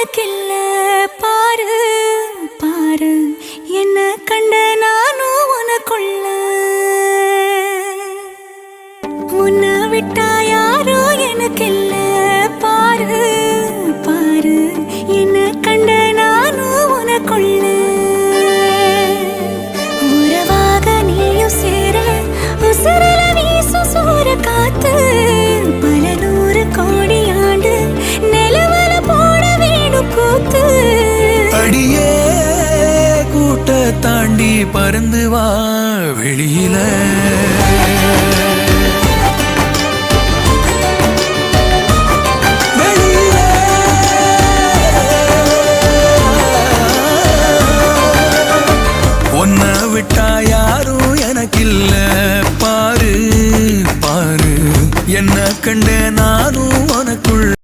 எனக்கு இல்ல பாரு பாரு என்ன கண்ட நானும் உனக்குள்ள உன்னை விட்டா யாரோ எனக்கு இல்ல பாரு பாரு என்ன கண்ட நானும் உனக்குள்ள உறவாக நீயும் சேர உசுரல வீசு சூற காத்து பல நூறு கோடி ஆண்டு நிலவல போட வேணும் கூத்து அடியே கூட்ட தாண்டி பறந்து வா வெளியில